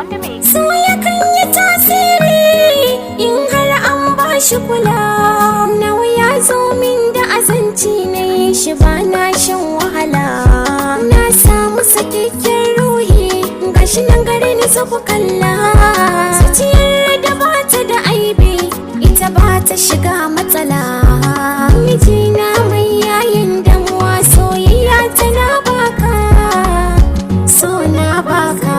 on the mix. So yakan yi tasiri in har an ba shi kula. Nawa ya zo min da azanci na yi shi ba na shan wahala. Na samu sakakken ruhi gashi nan gare ni zo ku kalla. Zuciyar da ba ta da aibi ita ba ta shiga matsala. Mijina mai yayin damuwa soyayya tana baka, so na baka.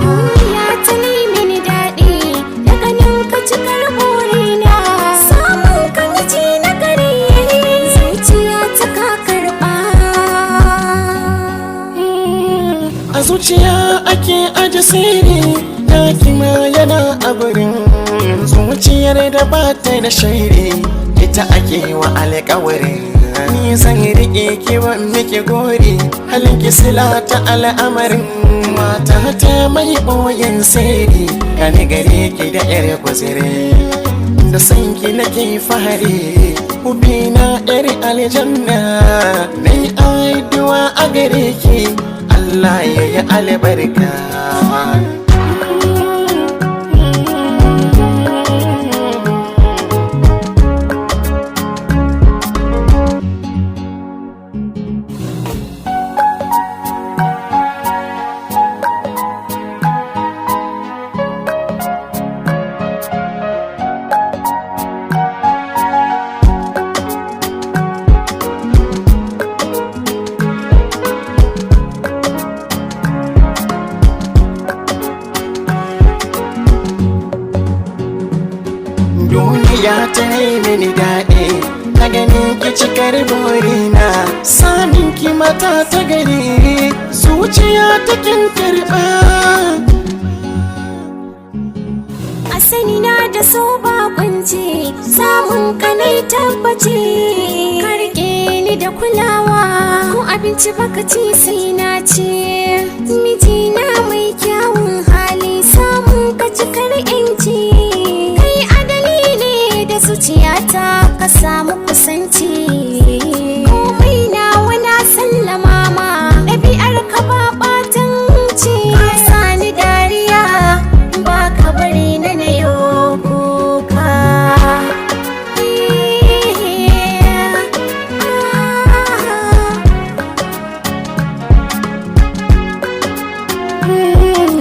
Duniya ta yi mini daɗi daga nan ka cikar burina. Samun ka miji na gari zuciya ta ka karɓa. A zuciya ake aje sirri, ɗaki ma yana a gurin. Zuciyar da ba ta da shairi ita ake wa alƙawarin. Ni zan riƙe kiwon miki gori, halin ki sila ta al'amarin. Mata ta mai ɓoyin sirri, gani gare ki da ƴar guzire. Da sanki nake fahari, hubina ƴar aljanna. Nai addu'a a gare ki, Allah ya yi albarka. Duniya ta yi mini daɗi, na gani ki cikar burina. Samin ki mata ta gari, zuciya ta kin karɓa. A sani na da so bakunci, samun ka nai tabbaci. Ka riƙe ni da kulawa, ko abinci baka ci sai na ci. Mijina mai kyawun hali, samun ka cikar 'yanci. Zuciyata ka samu kusanci, komai nawa na sallama ma. Ɗabi'ar ka ba ɓatanci, ka sani dariya ba ka bari na nayo kuka.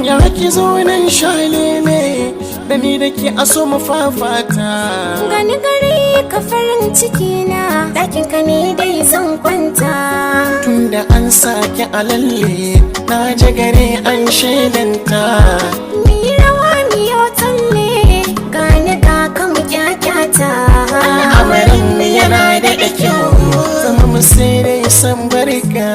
Ya ki zo nan shalele, da ni da ke aso mu fafata. Gani gari ka farin ciki na, ɗakin ka ne dai zan kwanta. Tunda an sake a lalle, na je gare an shelanta. Mi rawa mi yau talle, gani ga ka mu kyakyata. Al'amarin yana da kyau, zama mu sai dai san barka.